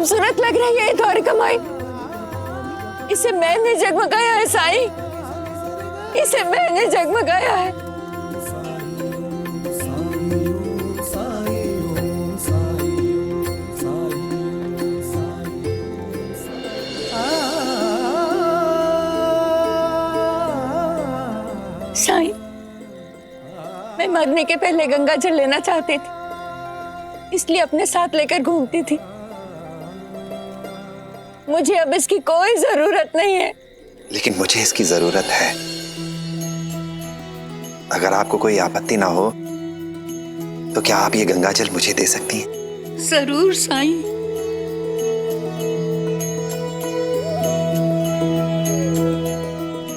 खूबसूरत लग रही है ये द्वारिकामाई। इसे मैंने जगमगाया है साईं, इसे मैंने जगमगाया है। साईं, मैं मरने के पहले गंगा जल लेना चाहती थी, इसलिए अपने साथ लेकर घूमती थी। मुझे अब इसकी कोई जरूरत नहीं है। लेकिन मुझे इसकी जरूरत है। अगर आपको कोई आपत्ति ना हो तो क्या आप ये गंगा जल मुझे दे सकती हैं? जरूर साईं।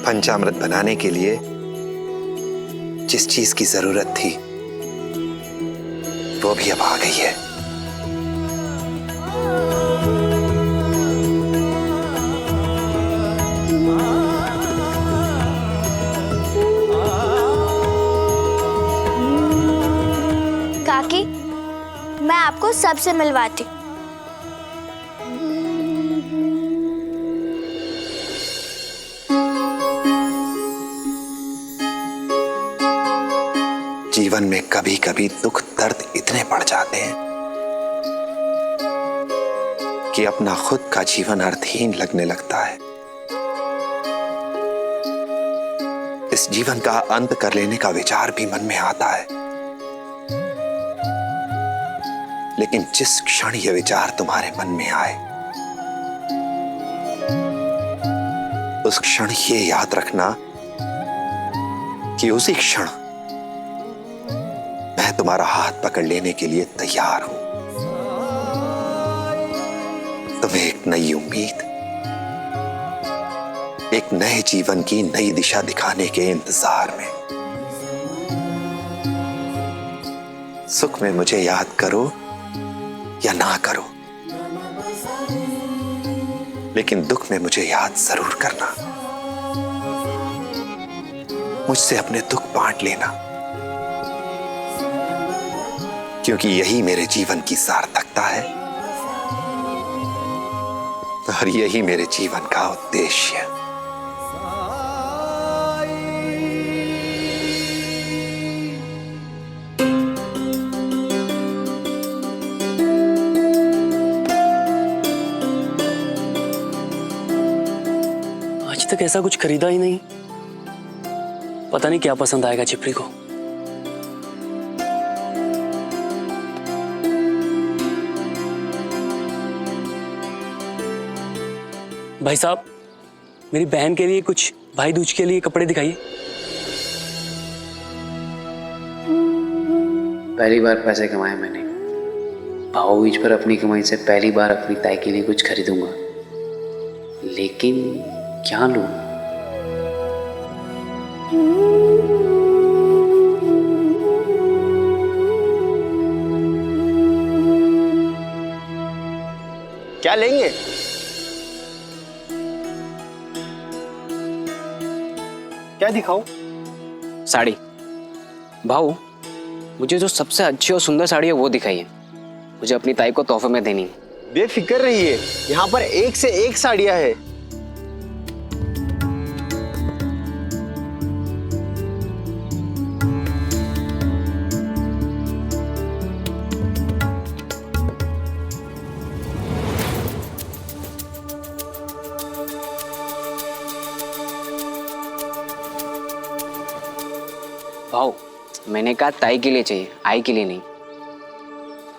पंचामृत बनाने के लिए जिस चीज की जरूरत थी वो भी अब आ गई है। काकी, मैं आपको सबसे मिलवाती। जीवन में कभी कभी दुख दर्द इतने बढ़ जाते हैं कि अपना खुद का जीवन अर्थहीन लगने लगता है। इस जीवन का अंत कर लेने का विचार भी मन में आता है, लेकिन जिस क्षण यह विचार तुम्हारे मन में आए उस क्षण ये याद रखना कि उसी क्षण मैं तुम्हारा हाथ पकड़ लेने के लिए तैयार हूं। तुम्हें एक नई उम्मीद, एक नए जीवन की नई दिशा दिखाने के इंतजार में। सुख में मुझे याद करो या ना करो, लेकिन दुख में मुझे याद जरूर करना। मुझसे अपने दुख बांट लेना, क्योंकि यही मेरे जीवन की सार्थकता है और यही मेरे जीवन का उद्देश्य। आज तक ऐसा कुछ खरीदा ही नहीं, पता नहीं क्या पसंद आएगा चिपरी को। भाई साहब, मेरी बहन के लिए कुछ भाई दूज के लिए कपड़े दिखाइए। पहली बार पैसे कमाए मैंने। भाव बीज पर अपनी कमाई से पहली बार अपनी ताई के लिए कुछ खरीदूंगा, लेकिन क्या लूं? क्या लेंगे? क्या दिखाऊं? साड़ी। भाऊ, मुझे जो सबसे अच्छी और सुंदर साड़ी है वो दिखाइए। मुझे अपनी ताई को तोहफे में देनी है। बेफिक्र रहिए, यहाँ पर एक से एक साड़ियां हैं। भाऊ, मैंने कहा ताई के लिए चाहिए, आई के लिए नहीं।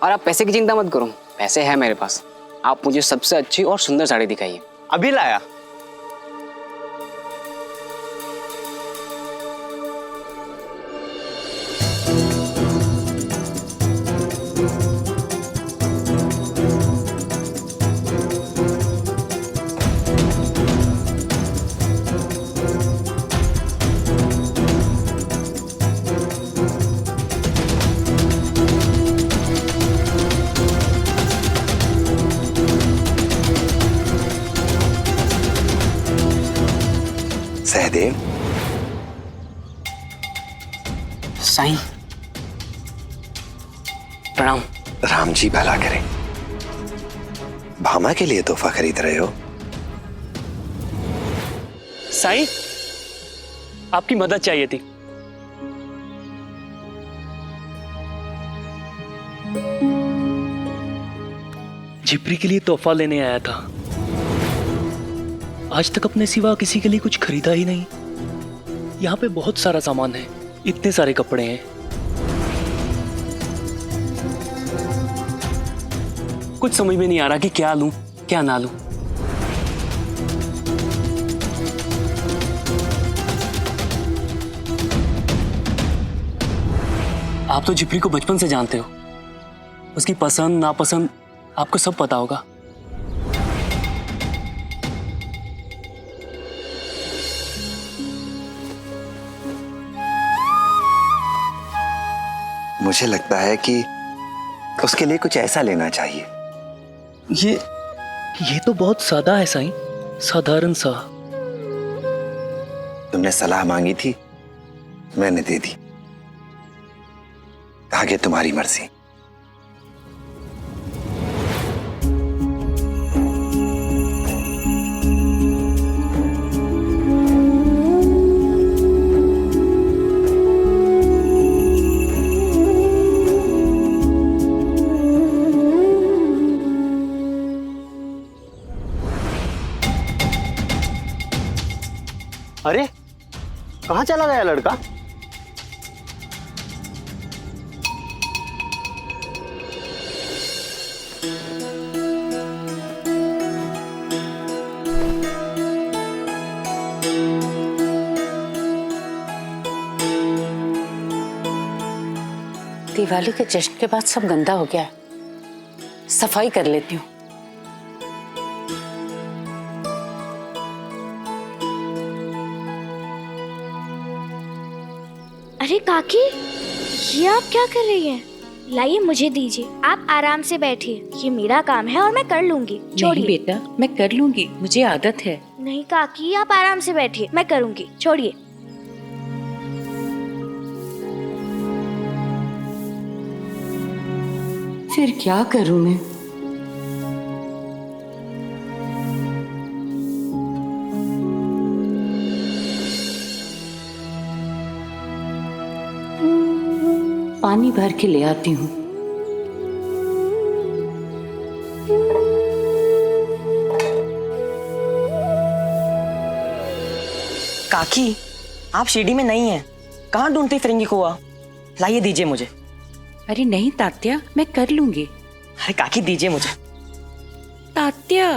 और आप पैसे की चिंता मत करो, पैसे हैं मेरे पास। आप मुझे सबसे अच्छी और सुंदर साड़ी दिखाइए। अभी लाया। सहदेव, साईं, प्रणाम। राम जी भला करें। भामा के लिए तोहफा खरीद रहे हो? साईं, आपकी मदद चाहिए थी। जिप्री के लिए तोहफा लेने आया था। आज तक अपने सिवा किसी के लिए कुछ खरीदा ही नहीं। यहाँ पे बहुत सारा सामान है, इतने सारे कपड़े हैं। कुछ समझ में नहीं आ रहा कि क्या लूं, क्या ना लूं। आप तो जिप्री को बचपन से जानते हो। उसकी पसंद नापसंद आपको सब पता होगा। मुझे लगता है कि उसके लिए कुछ ऐसा लेना चाहिए। ये तो बहुत सादा है साईं, साधारण सा। तुमने सलाह मांगी थी, मैंने दे दी। आगे तुम्हारी मर्जी। अरे कहाँ चला गया लड़का? दिवाली के जश्न के बाद सब गंदा हो गया है, सफाई कर लेती हूँ। अरे काकी, ये आप क्या कर रही हैं? लाइए मुझे दीजिए, आप आराम से बैठिए। ये मेरा काम है और मैं कर लूंगी। नहीं बेटा, मैं कर लूंगी, मुझे आदत है। नहीं काकी, आप आराम से बैठिए, मैं करूंगी। छोड़िए। फिर क्या करूं मैं? पानी भर के ले आती हूँ। काकी, आप शिरडी में नहीं हैं। कहाँ ढूंढती फिरेंगी कुआ? लाइए दीजिए मुझे। अरे नहीं तात्या, मैं कर लूंगी। अरे काकी दीजिए मुझे। तात्या,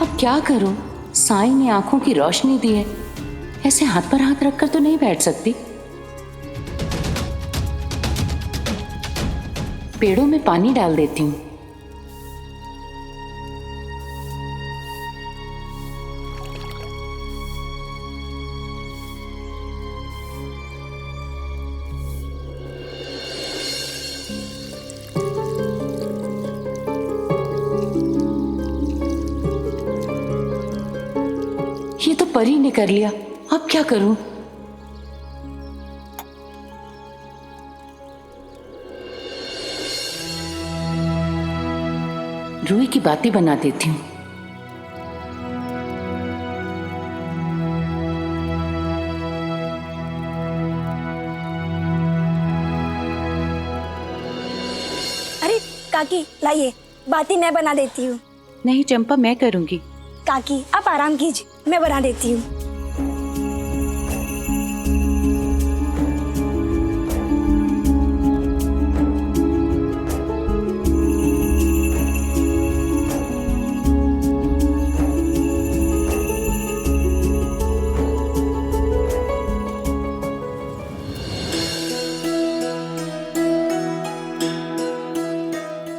अब क्या करूं? साईं ने आंखों की रोशनी दी है, ऐसे हाथ पर हाथ रखकर तो नहीं बैठ सकती। पेड़ों में पानी डाल देती हूँ। ये तो परी ने कर लिया, अब क्या करूं? रूई की बातें बना देती हूँ। अरे काकी, लाइए, बातें मैं बना देती हूँ। नहीं चंपा, मैं करूंगी। काकी आप आराम कीजिए, मैं बना देती हूँ।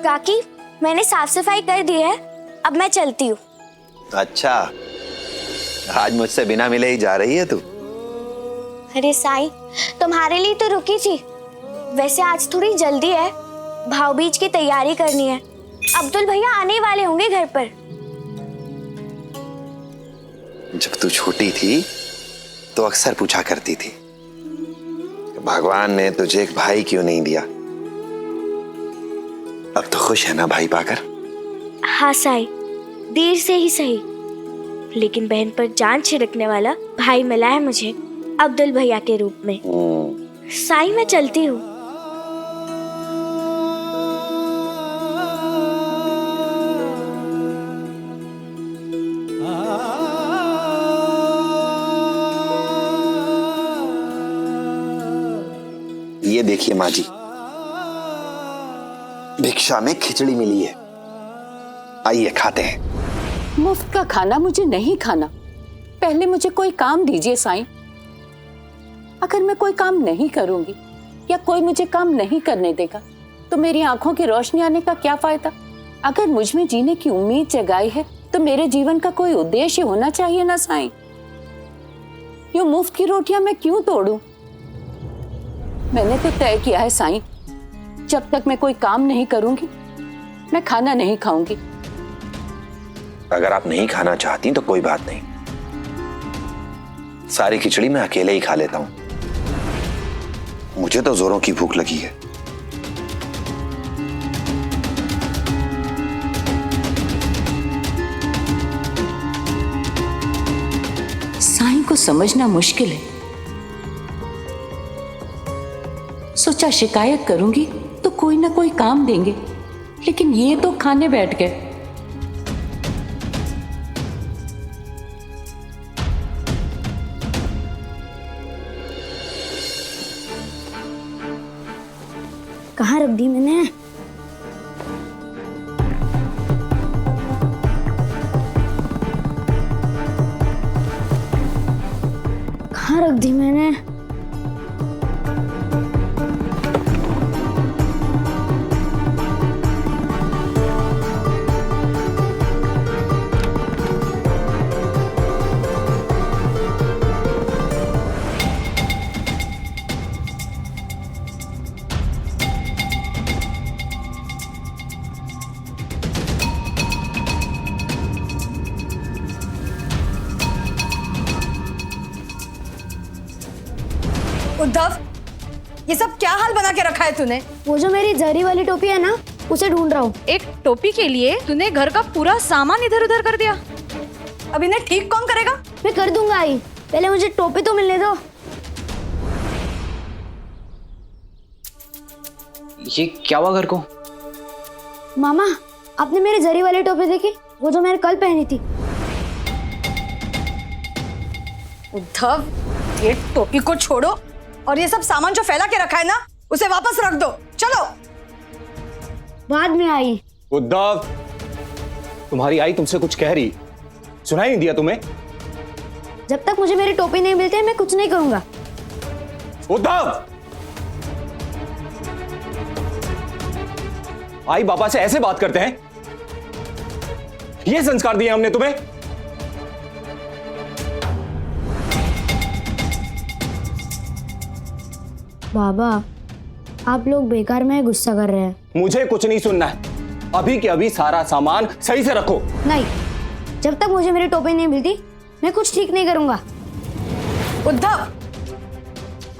काकी, मैंने साफ सफाई कर दी है, अब मैं चलती हूँ। अच्छा, आज मुझसे बिना मिले ही जा रही है तू? अरे साईं, तुम्हारे लिए तो रुकी थी। वैसे आज थोड़ी जल्दी है, भाऊबीज की तैयारी करनी है। अब्दुल भैया आने वाले होंगे घर पर। जब तू छोटी थी तो अक्सर पूछा करती थी कि भगवान ने तुझे एक भाई क्यों नहीं दिया। अब तो खुश है ना भाई पाकर? हाँ साई, देर से ही सही, लेकिन बहन पर जान छिड़कने वाला भाई मिला है मुझे अब्दुल भैया के रूप में। साई मैं चलती हूँ। ये देखिए माँ जी, भिक्षा में खिचड़ी मिली है, आइए खाते हैं। मुफ्त का खाना मुझे नहीं खाना, पहले मुझे कोई काम दीजिए साईं। अगर मैं कोई काम नहीं करूंगी या कोई मुझे काम नहीं करने देगा तो मेरी आंखों की रोशनी आने का क्या फायदा? अगर मुझ में जीने की उम्मीद जगाई है तो मेरे जीवन का कोई उद्देश्य होना चाहिए ना साईं। यूं मुफ्त की रोटियां मैं क्यों तोड़ूं? मैंने तो तय किया है साईं, जब तक मैं कोई काम नहीं करूंगी मैं खाना नहीं खाऊंगी। अगर आप नहीं खाना चाहती तो कोई बात नहीं, सारी खिचड़ी मैं अकेले ही खा लेता हूं, मुझे तो जोरों की भूख लगी है। साईं को समझना मुश्किल है। सोचा शिकायत करूंगी तो कोई ना कोई काम देंगे, लेकिन ये तो खाने बैठ गए। कहाँ रख दी मैंने? कहाँ रख दी मैंने? उद्धव, ये सब क्या हाल बना के रखा है तूने? वो जो मेरी जरी वाली टोपी है ना, उसे ढूंढ रहा हूँ। एक टोपी के लिए तूने घर का पूरा सामान इधर उधर कर दिया। अब इन्हें ठीक कौन करेगा? मैं कर दूंगा आई, पहले मुझे टोपी तो मिलने दो। ये क्या हुआ घर को? मामा, आपने मेरी जरी वाली टोपी देखी? वो जो मैंने कल पहनी थी। उद्धव, ये टोपी को छोड़ो और ये सब सामान जो फैला के रखा है ना, उसे वापस रख दो। चलो। बाद में आई। उद्धव, तुम्हारी आई तुमसे कुछ कह रही, सुनाई नहीं दिया तुम्हें? जब तक मुझे मेरी टोपी नहीं मिलती मैं कुछ नहीं करूंगा। उद्धव, आई बाबा से ऐसे बात करते हैं? ये संस्कार दिए हमने तुम्हें? बाबा, आप लोग बेकार में गुस्सा कर रहे हैं। मुझे कुछ नहीं सुनना है, अभी के अभी सारा सामान सही से रखो। नहीं, जब तक मुझे मेरी टोपी नहीं मिलती मैं कुछ ठीक नहीं करूंगा। उद्धव,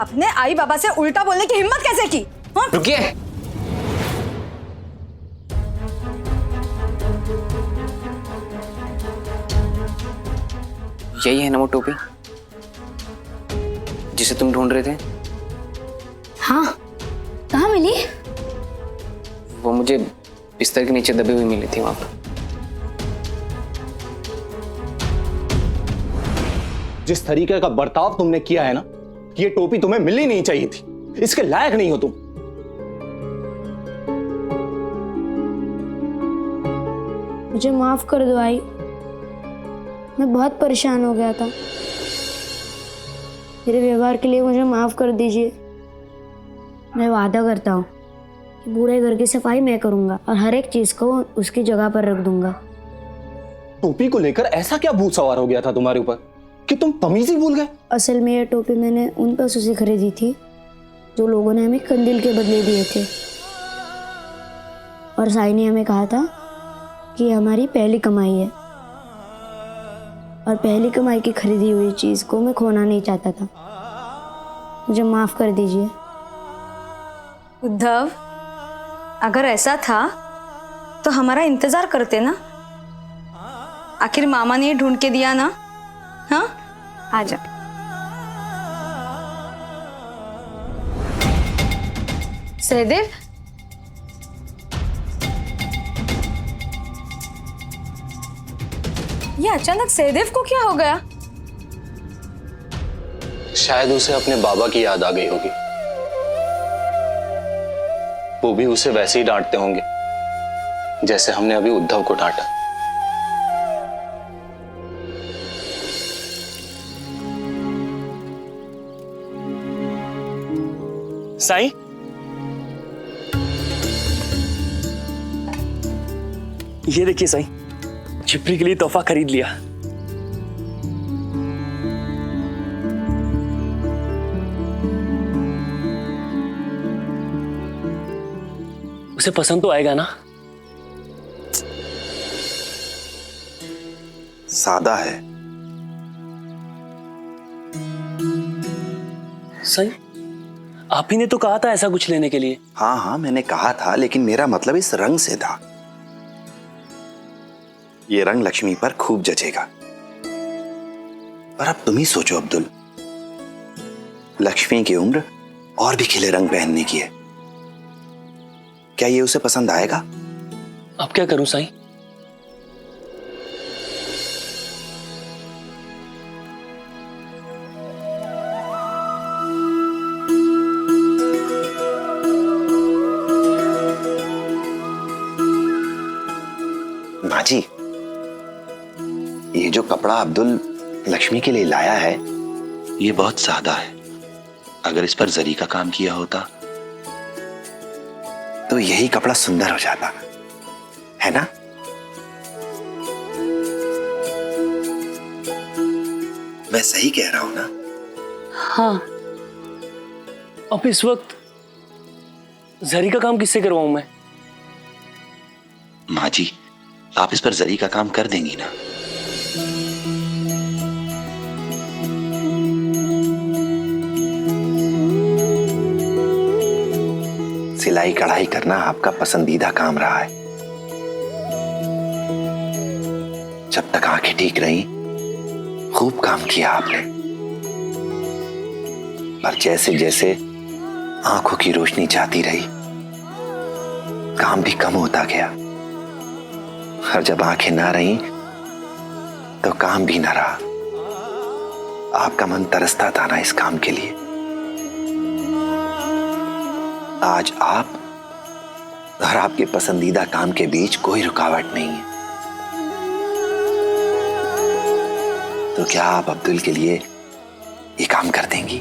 अपने आई बाबा से उल्टा बोलने की हिम्मत कैसे की? हाँ? रुकिए। यही है ना वो टोपी जिसे तुम ढूंढ रहे थे? हाँ, कहाँ मिली? वो मुझे बिस्तर के नीचे दबी हुई मिली थी वहां पर। जिस तरीके का बर्ताव तुमने किया है ना, ये टोपी तुम्हें मिलनी नहीं चाहिए थी, इसके लायक नहीं हो तुम। मुझे माफ कर दो आई, मैं बहुत परेशान हो गया था। मेरे व्यवहार के लिए मुझे माफ कर दीजिए। मैं वादा करता हूँ कि पूरे घर की सफाई मैं करूँगा और हर एक चीज़ को उसकी जगह पर रख दूंगा। टोपी को लेकर ऐसा क्या भूत सवार हो गया था तुम्हारे ऊपर कि तुम तमीज ही भूल गए? असल में ये टोपी मैंने उन पैसों से खरीदी थी जो लोगों ने हमें कंदील के बदले दिए थे, और साई ने हमें कहा था कि ये हमारी पहली कमाई है और पहली कमाई की खरीदी हुई चीज को मैं खोना नहीं चाहता था। मुझे माफ कर दीजिए। उद्धव, अगर ऐसा था तो हमारा इंतजार करते ना। आखिर मामा ने ढूंढ के दिया ना। हाँ, आजा। सहदेव, ये अचानक सहदेव को क्या हो गया? शायद उसे अपने बाबा की याद आ गई होगी। वो भी उसे वैसे ही डांटते होंगे जैसे हमने अभी उद्धव को डांटा। साईं, ये देखिए साईं, छिपरी के लिए तोहफा खरीद लिया। उसे पसंद तो आएगा ना? सादा है। सही, आप ही ने तो कहा था ऐसा कुछ लेने के लिए। हाँ हाँ, मैंने कहा था, लेकिन मेरा मतलब इस रंग से था। ये रंग लक्ष्मी पर खूब जचेगा। पर अब तुम ही सोचो अब्दुल, लक्ष्मी की उम्र और भी खिले रंग पहनने की है। क्या ये उसे पसंद आएगा? अब क्या करूं साईं? माँ जी, ये जो कपड़ा अब्दुल लक्ष्मी के लिए लाया है, ये बहुत सादा है। अगर इस पर जरी का काम किया होता तो यही कपड़ा सुंदर हो जाता, है ना? मैं सही कह रहा हूं ना? हाँ। अब इस वक्त जरी का काम किससे करवाऊं मैं? माँ जी, आप इस पर जरी का काम कर देंगी ना? सिलाई कढ़ाई करना आपका पसंदीदा काम रहा है। जब तक आंखें ठीक रही, खूब काम किया आपने। पर जैसे जैसे आंखों की रोशनी जाती रही, काम भी कम होता गया। और जब आंखें ना रही तो काम भी ना रहा। आपका मन तरसता था ना इस काम के लिए। आज आप और आपके पसंदीदा काम के बीच कोई रुकावट नहीं है। तो क्या आप अब्दुल के लिए ये काम कर देंगी?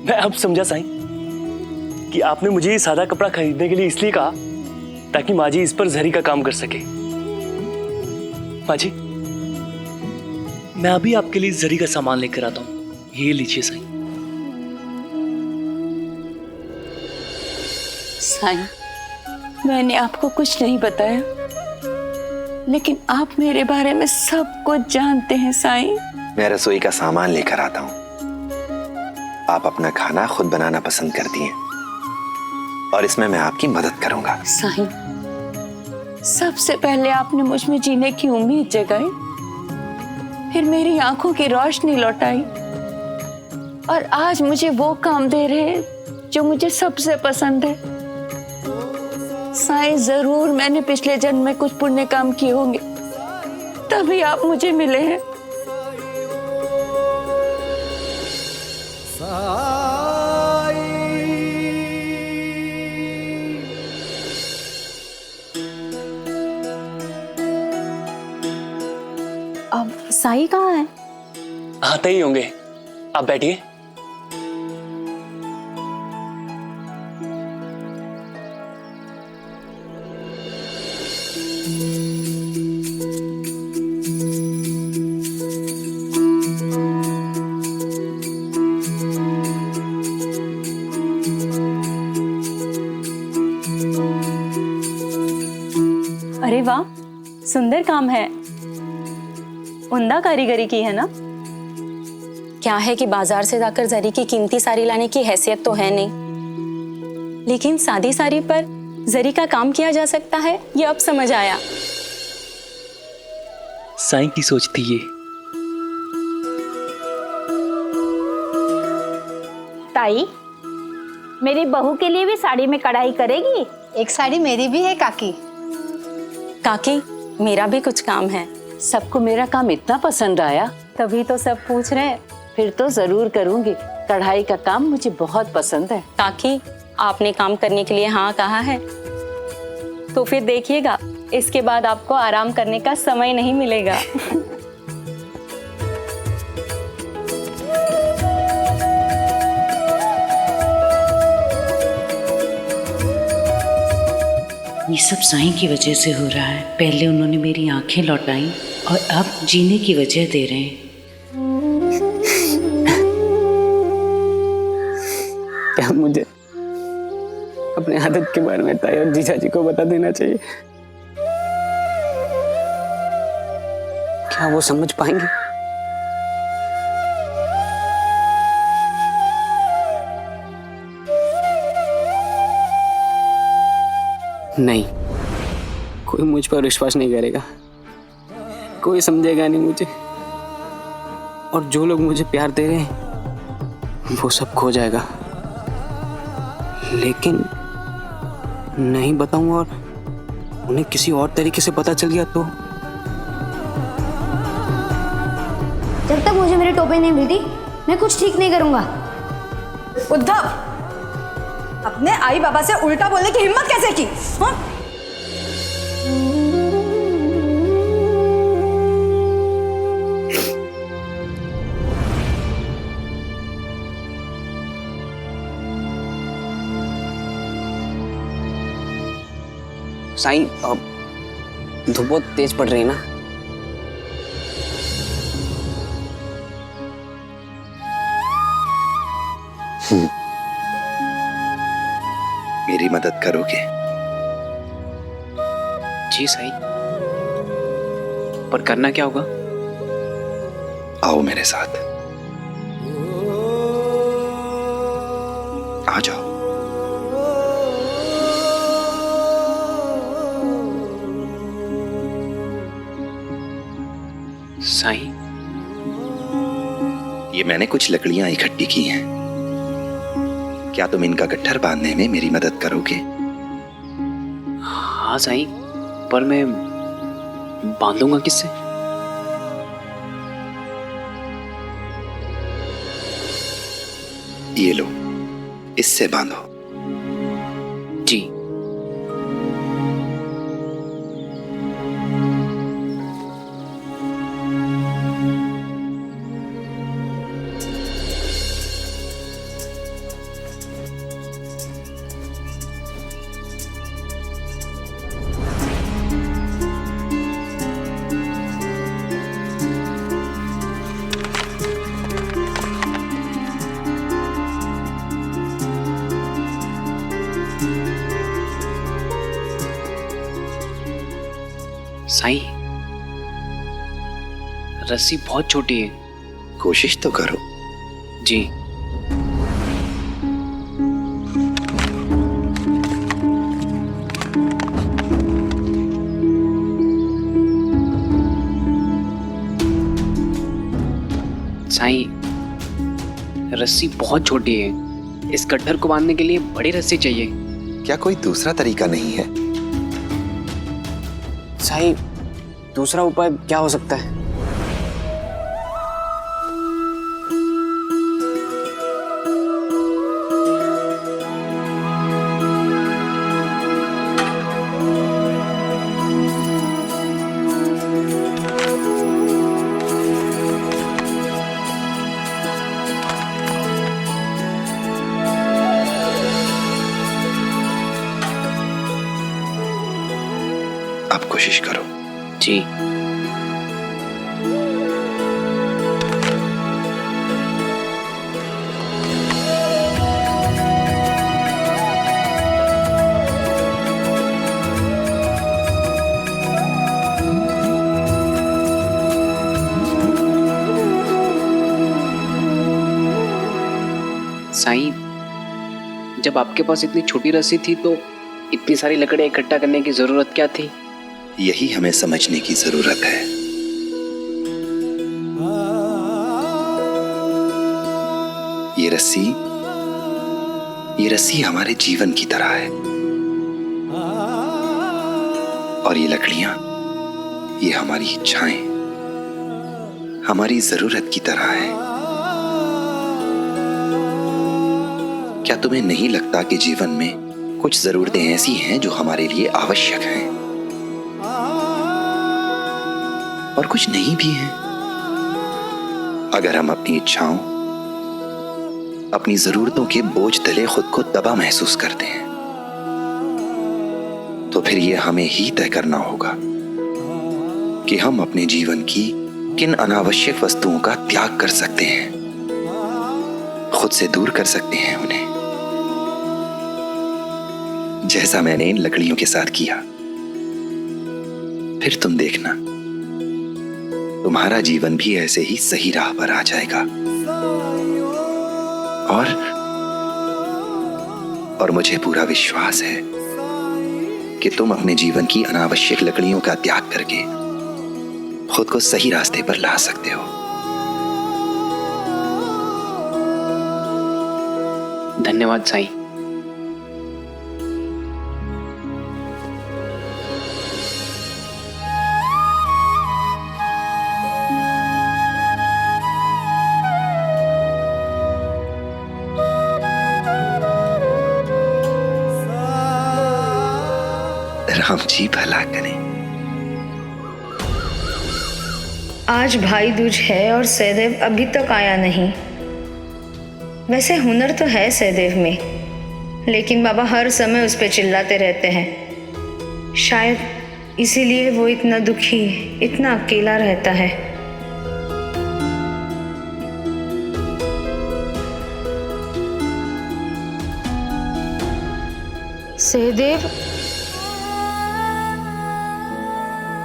मैं अब समझा साईं कि आपने मुझे ये सादा कपड़ा खरीदने के लिए इसलिए कहा ताकि माँ जी इस पर जरी का काम कर सके। माँ जी, मैं अभी आपके लिए जरी का सामान लेकर आता हूँ। ये लीजिए साईं। साईं, मैंने आपको कुछ नहीं बताया, लेकिन आप मेरे बारे में सब कुछ जानते हैं साईं। मैं रसोई का सामान लेकर आता हूँ। आप अपना खाना खुद बनाना पसंद करती हैं और इसमें मैं आपकी मदद करूंगा। साईं, सबसे पहले आपने मुझ में जीने की उम्मीद जगाई, फिर मेरी आंखों की रोशनी लौटाई, और आज मुझे वो काम दे रहे हैं जो मुझे सबसे पसंद है। साईं, जरूर मैंने पिछले जन्म में कुछ पुण्य काम किए होंगे, तभी आप मुझे मिले हैं। अब साई कहाँ है? आते ही होंगे, आप बैठिए। वाह, सुंदर काम है, उम्दा कारीगरी की है ना। क्या है कि बाजार से जाकर जरी की कीमती साड़ी लाने की हैसियत तो है नहीं, लेकिन सादी साड़ी पर जरी का काम किया जा सकता है, ये अब समझ आया। साईं की सोच थी ये। ताई, मेरी बहू के लिए भी साड़ी में कढ़ाई करेगी? एक साड़ी मेरी भी है काकी। काकी, मेरा भी कुछ काम है। सबको मेरा काम इतना पसंद आया, तभी तो सब पूछ रहे हैं। फिर तो जरूर करूंगी। कढ़ाई का काम मुझे बहुत पसंद है। काकी, आपने काम करने के लिए हाँ कहा है तो फिर देखिएगा, इसके बाद आपको आराम करने का समय नहीं मिलेगा। ये सब साईं की वजह से हो रहा है। पहले उन्होंने मेरी आंखें लौटाई और अब जीने की वजह दे रहे हैं। क्या मुझे अपने आदत के बारे में ताई और जीजा जी को बता देना चाहिए? क्या वो समझ पाएंगे? नहीं, कोई मुझ पर विश्वास नहीं करेगा, कोई समझेगा नहीं मुझे, और जो लोग मुझे प्यार दे रहे हैं वो सब खो जाएगा। लेकिन नहीं बताऊंगा और उन्हें किसी और तरीके से पता चल गया तो? जब तक मुझे मेरी टोपी नहीं मिलती, मैं कुछ ठीक नहीं करूंगा। उद्धव, अपने आई बाबा से उल्टा बोलने की हिम्मत कैसे की? हाँ? साईं, धूप बहुत तेज पड़ रही है ना? मेरी मदद करोगे? जी साईं, पर करना क्या होगा? आओ मेरे साथ, आ जाओ। साईं, ये मैंने कुछ लकड़ियां इकट्ठी की हैं। क्या तुम इनका गट्ठर बांधने में मेरी मदद करोगे? हाँ साईं, पर मैं बांधूंगा किससे? ये लो, इससे बांधो। जी। साईं, रस्सी बहुत छोटी है। कोशिश तो करो। जी। साईं, रस्सी बहुत छोटी है, इस गट्ठर को बांधने के लिए बड़ी रस्सी चाहिए। क्या कोई दूसरा तरीका नहीं है? साईं, दूसरा उपाय क्या हो सकता है? अब कोशिश करो। जी। साईं, जब आपके पास इतनी छोटी रस्सी थी तो इतनी सारी लकड़ियां इकट्ठा करने की जरूरत क्या थी? यही हमें समझने की जरूरत है। ये रस्सी हमारे जीवन की तरह है और ये लकड़ियां, ये हमारी इच्छाएं, हमारी जरूरत की तरह है। क्या तुम्हें नहीं लगता कि जीवन में कुछ जरूरतें ऐसी हैं जो हमारे लिए आवश्यक हैं और कुछ नहीं भी हैं? अगर हम अपनी इच्छाओं, अपनी जरूरतों के बोझ तले खुद को दबा महसूस करते हैं तो फिर ये हमें ही तय करना होगा कि हम अपने जीवन की किन अनावश्यक वस्तुओं का त्याग कर सकते हैं, खुद से दूर कर सकते हैं उन्हें, जैसा मैंने इन लकड़ियों के साथ किया। फिर तुम देखना, तुम्हारा जीवन भी ऐसे ही सही राह पर आ जाएगा। और मुझे पूरा विश्वास है कि तुम अपने जीवन की अनावश्यक लकड़ियों का त्याग करके खुद को सही रास्ते पर ला सकते हो। धन्यवाद साईं। राम जी भला करें। आज भाई दूज है और सहदेव अभी तक आया नहीं। वैसे हुनर तो है सहदेव में, लेकिन बाबा हर समय उस पर चिल्लाते रहते हैं। शायद इसीलिए वो इतना दुखी, इतना अकेला रहता है। सहदेव,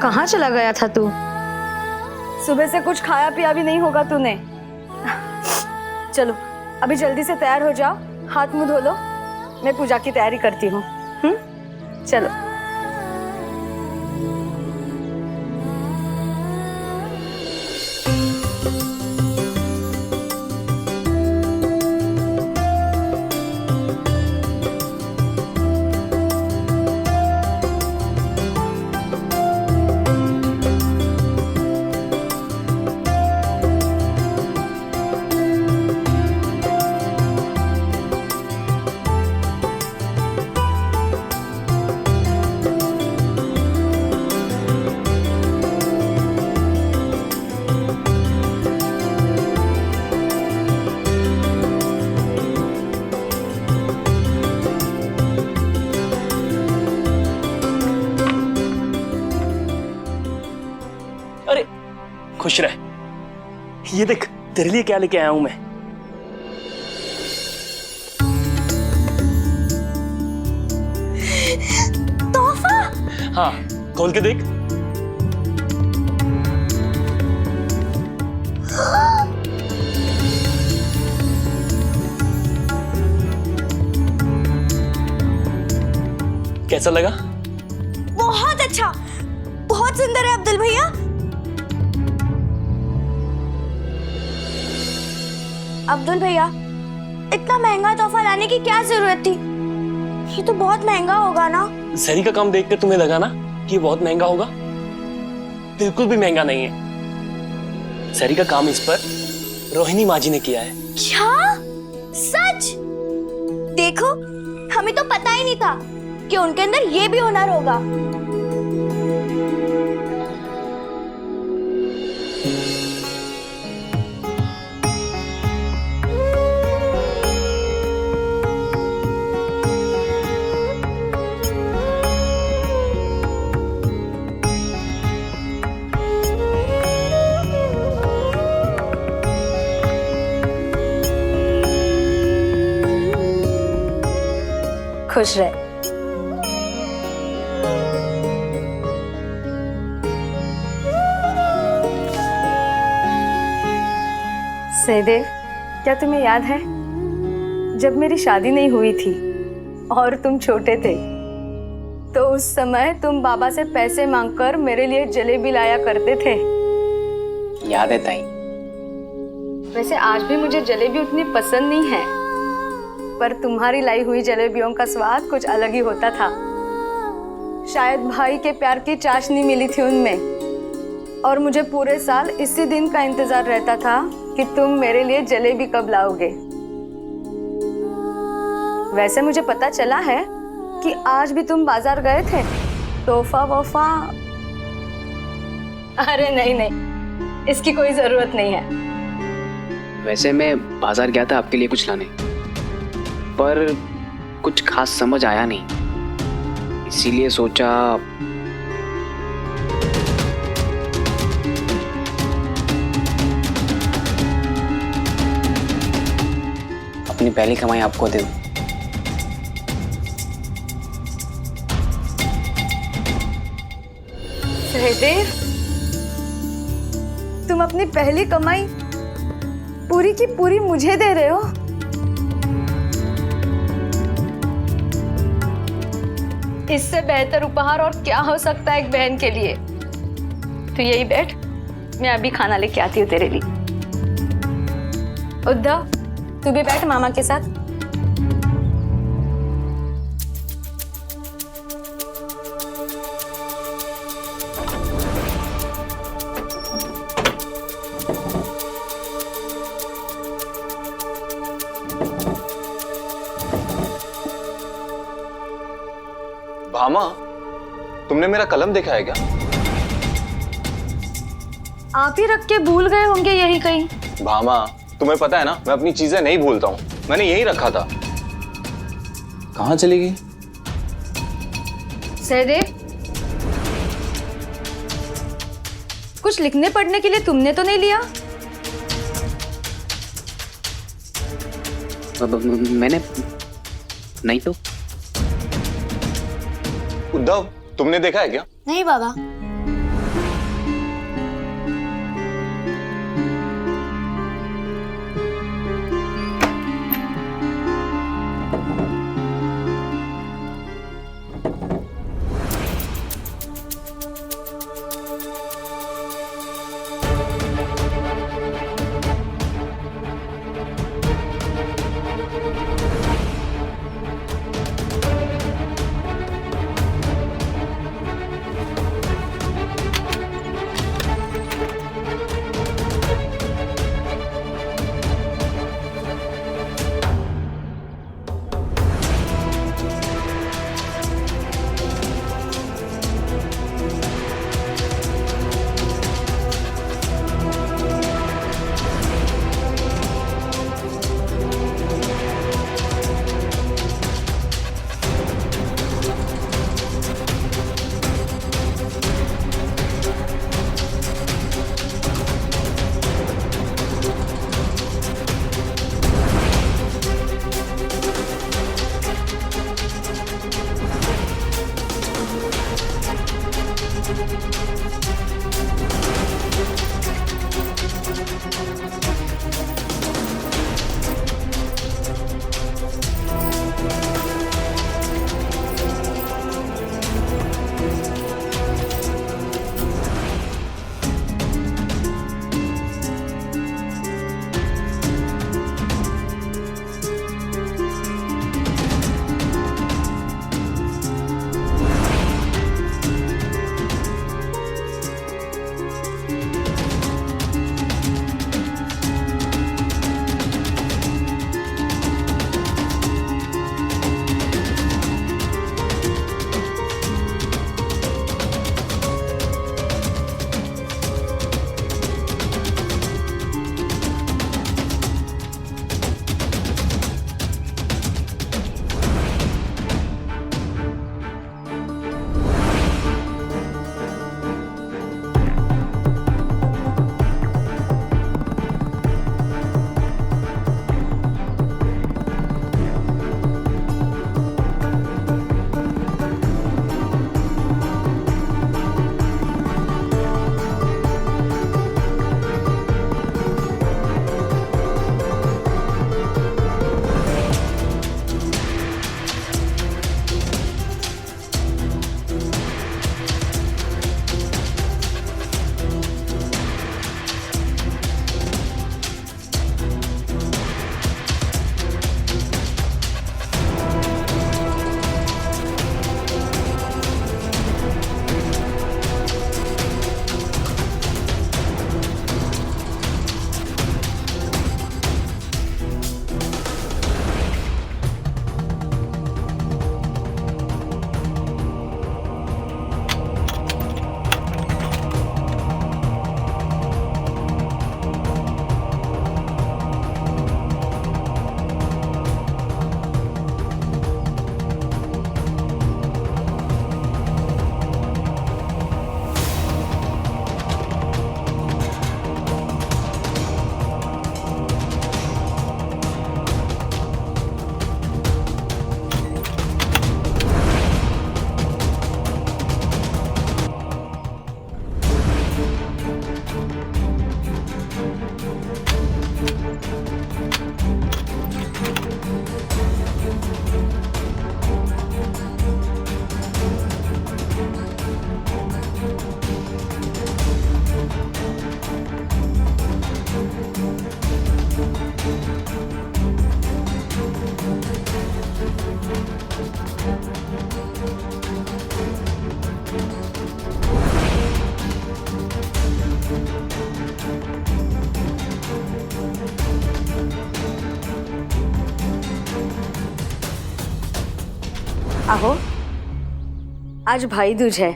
कहाँ चला गया था तू? सुबह से कुछ खाया पिया भी नहीं होगा तूने। चलो अभी जल्दी से तैयार हो जाओ, हाथ मुंह धो लो, मैं पूजा की तैयारी करती हूँ। चलो। खुश रह। ये देख तेरे लिए क्या लेके आया हूं मैं। तोहफा? हाँ, खोल के देख। कैसा लगा? बहुत अच्छा, बहुत सुंदर है अब्दुल भैया। अब्दुल भैया, इतना महंगा तोहफा लाने की क्या जरूरत थी? ये तो बहुत महंगा होगा ना? जरी का काम देखकर तुम्हें लगा ना कि ये बहुत महंगा होगा? बिल्कुल भी महंगा नहीं है। जरी का काम इस पर रोहिणी माँ जी ने किया है। क्या? सच? देखो, हमें तो पता ही नहीं था कि उनके अंदर ये भी हुनर होगा। खुश रहे। सहदेव, क्या तुम्हें याद है जब मेरी शादी नहीं हुई थी और तुम छोटे थे, तो उस समय तुम बाबा से पैसे मांगकर मेरे लिए जलेबी लाया करते थे। याद है ताई। वैसे आज भी मुझे जलेबी उतनी पसंद नहीं है, पर तुम्हारी लाई हुई जलेबियों का स्वाद कुछ अलग ही होता था। शायद भाई के प्यार की चाशनी मिली थी उनमें, और मुझे पूरे साल इसी दिन का इंतजार रहता था कि तुम मेरे लिए जलेबी कब लाओगे। वैसे मुझे पता चला है कि आज भी तुम बाजार गए थे। तोहफा वोफा? अरे नहीं नहीं, इसकी कोई जरूरत नहीं है। वैसे मैं बाजार गया था आपके लिए कुछ लाने, पर कुछ खास समझ आया नहीं, इसीलिए सोचा अपनी पहली कमाई आपको दे दूं। सहदेव, तुम अपनी पहली कमाई पूरी की पूरी मुझे दे रहे हो? इससे बेहतर उपहार और क्या हो सकता है एक बहन के लिए। तू यही बैठ, मैं अभी खाना लेके आती हूँ तेरे लिए। उद्धव, तू भी बैठ मामा के साथ। भामा, तुमने मेरा कलम देखा है क्या? आप ही रख के भूल गए होंगे यही कहीं। भामा, तुम्हें पता है ना, मैं अपनी चीजें नहीं भूलता हूँ। मैंने यही रखा था। कहाँ चली गई? सहदेव, कुछ लिखने पढ़ने के लिए तुमने तो नहीं लिया? मैंने नहीं तो। उद्धव, तुमने देखा है क्या? नहीं बाबा। आहो, आज भाई दूज है,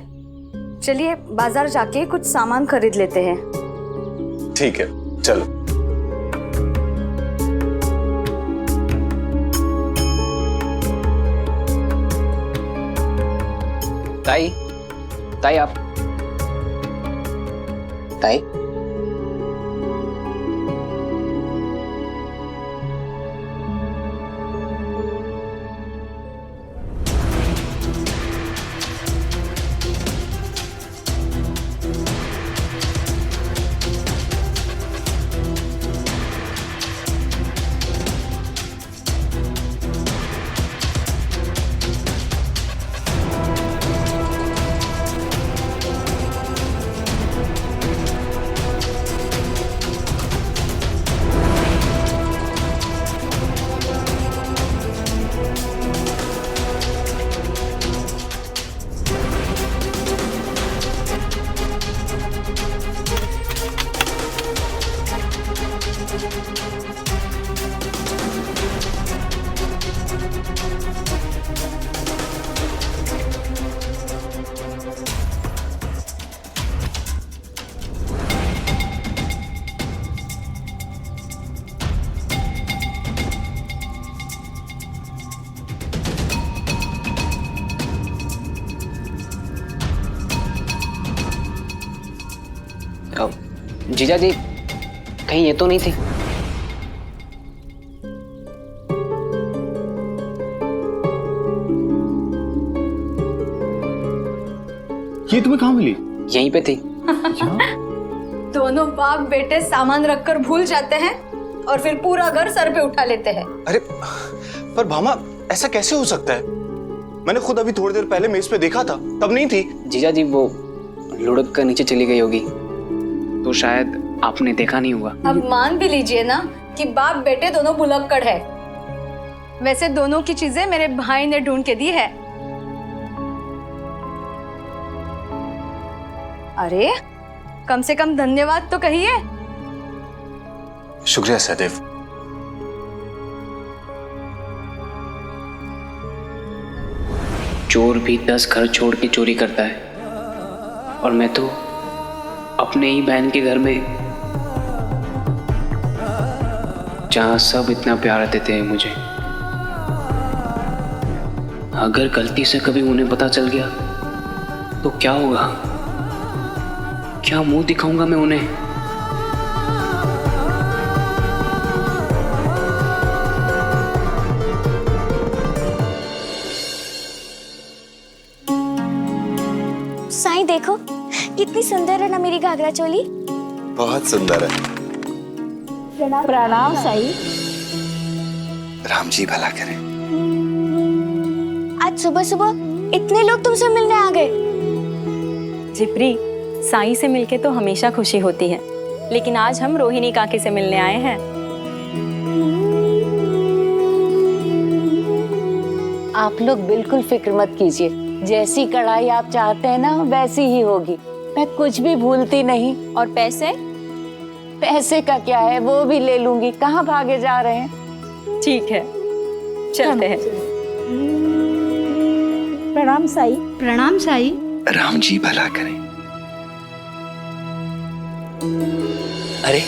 चलिए बाजार जाके कुछ सामान खरीद लेते हैं। ठीक है, चलो। ताई, ताई आप, ताई, जीजा जी कहीं ये तो नहीं थी? ये तुम्हें कहाँ मिली? यहीं पे थी। दोनों बाप बेटे सामान रखकर भूल जाते हैं और फिर पूरा घर सर पे उठा लेते हैं। अरे पर भामा, ऐसा कैसे हो सकता है? मैंने खुद अभी थोड़ी देर पहले मेज पे देखा था, तब नहीं थी। जीजा जी वो लुढ़क कर नीचे चली गई होगी, तो शायद आपने देखा नहीं होगा। अब मान भी लीजिए ना कि बाप बेटे दोनों भुलक्कड़ है। वैसे दोनों की चीजें मेरे भाई ने ढूंढ के दी है। अरे कम से कम धन्यवाद तो कहिए। शुक्रिया सहदेव। चोर भी 10 घर छोड़ के चोरी करता है, और मैं तो अपने ही बहन के घर में, जहां सब इतना प्यार देते हैं मुझे, अगर गलती से कभी उन्हें पता चल गया तो क्या होगा? क्या मुंह दिखाऊंगा मैं उन्हें? साईं देखो कितनी सुंदर है ना मेरी घाघरा चोली। बहुत सुंदर है। प्रणाम साई। राम जी भला करें। आज सुबह सुबह इतने लोग तुमसे मिलने आ गए। जिप्री, साई से मिलके तो हमेशा खुशी होती है, लेकिन आज हम रोहिणी काकी से मिलने आए हैं। आप लोग बिल्कुल फिक्र मत कीजिए, जैसी कढ़ाई आप चाहते हैं ना वैसी ही होगी। मैं कुछ भी भूलती नहीं। और पैसे? पैसे का क्या है, वो भी ले लूंगी। कहाँ भागे जा रहे हैं? ठीक है, चलते हैं। प्रणाम साई। प्रणाम साई। राम जी भला करें। अरे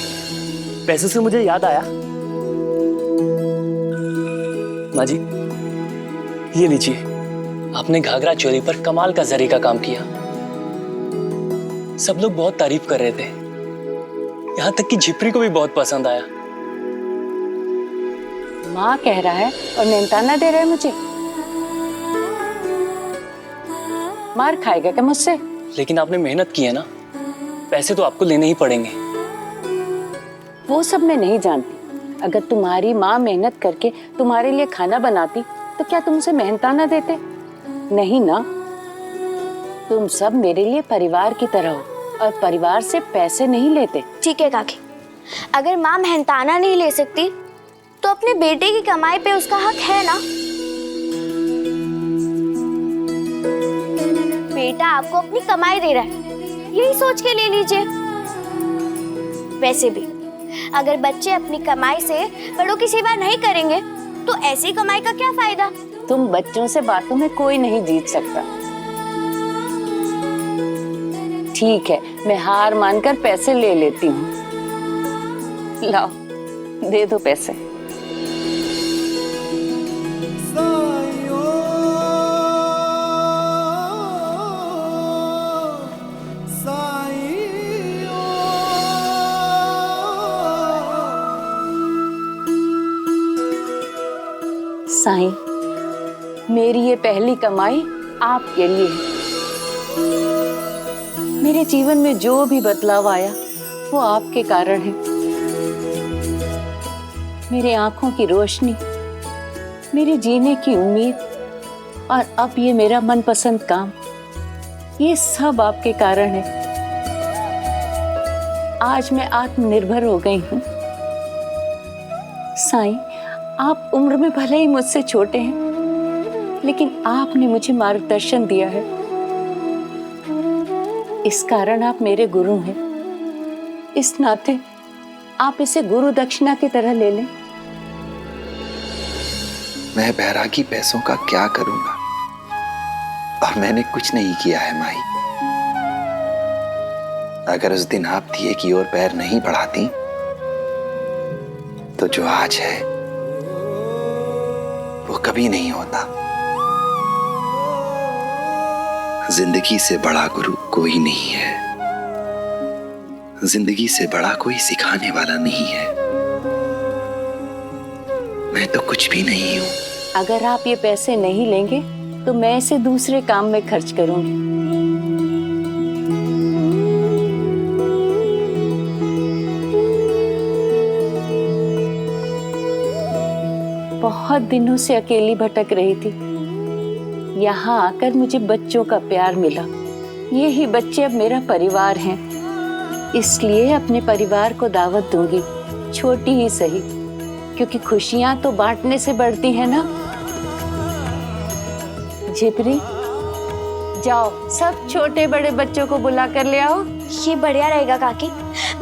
पैसों से मुझे याद आया, माँ जी ये लीजिए, आपने घाघरा चोली पर कमाल का जरी का काम किया। सब लोग बहुत तारीफ कर रहे थे, यहाँ तक कि झिपरी को भी बहुत पसंद आया। माँ कह रहा है और मेहनताना दे रहा है मुझे। मार खाएगा क्या मुझसे? लेकिन आपने मेहनत की है ना, पैसे तो आपको लेने ही पड़ेंगे। वो सब मैं नहीं जानती। अगर तुम्हारी माँ मेहनत करके तुम्हारे लिए खाना बनाती तो क्या तुमसे मेहनताना देते? नहीं ना। तुम सब मेरे लिए परिवार की तरह हो और परिवार से पैसे नहीं लेते। ठीक है काकी, अगर माँ मेहनताना नहीं ले सकती तो अपने बेटे की कमाई पे उसका हक है ना। बेटा आपको अपनी कमाई दे रहा है, यही सोच के ले लीजिए। वैसे भी अगर बच्चे अपनी कमाई से बड़ों की सेवा नहीं करेंगे तो ऐसी कमाई का क्या फायदा? तुम बच्चों से बातों में कोई नहीं जीत सकता। ठीक है, मैं हार मानकर पैसे ले लेती हूँ। लाओ, दे दो पैसे। साईं, मेरी ये पहली कमाई आपके लिए है। मेरे जीवन में जो भी बदलाव आया वो आपके कारण है। मेरे आंखों की रोशनी, मेरे जीने की उम्मीद और अब ये मेरा मनपसंद काम, ये सब आपके कारण है। आज मैं आत्मनिर्भर हो गई हूँ। साईं, आप उम्र में भले ही मुझसे छोटे हैं, लेकिन आपने मुझे मार्गदर्शन दिया है। इस कारण आप मेरे गुरु हैं। इस नाते आप इसे गुरु दक्षिणा की तरह ले लें। मैं बैरागी पैसों का क्या करूंगा? और मैंने कुछ नहीं किया है माई। अगर उस दिन आप दिए की ओर पैर नहीं बढ़ाती तो जो आज है वो कभी नहीं होता। जिंदगी से बड़ा गुरु कोई नहीं है। जिंदगी से बड़ा कोई सिखाने वाला नहीं है। मैं तो कुछ भी नहीं हूं। अगर आप ये पैसे नहीं लेंगे तो मैं इसे दूसरे काम में खर्च करूंगी। बहुत दिनों से अकेली भटक रही थी। यहाँ आकर मुझे बच्चों का प्यार मिला। ये ही बच्चे अब मेरा परिवार हैं। इसलिए अपने परिवार को दावत दूंगी, छोटी ही सही, क्योंकि खुशियां तो बांटने से बढ़ती हैं ना। झिपरी, जाओ सब छोटे बड़े बच्चों को बुला कर ले आओ। ये बढ़िया रहेगा काकी,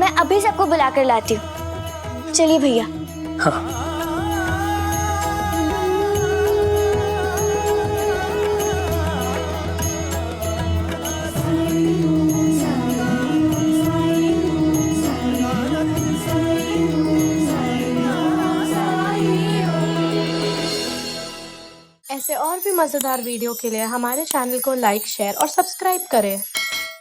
मैं अभी सबको बुला कर लाती हूँ। चलिए भैया। हाँ। ऐसे और भी मज़ेदार वीडियो के लिए हमारे चैनल को लाइक, शेयर और सब्सक्राइब करें।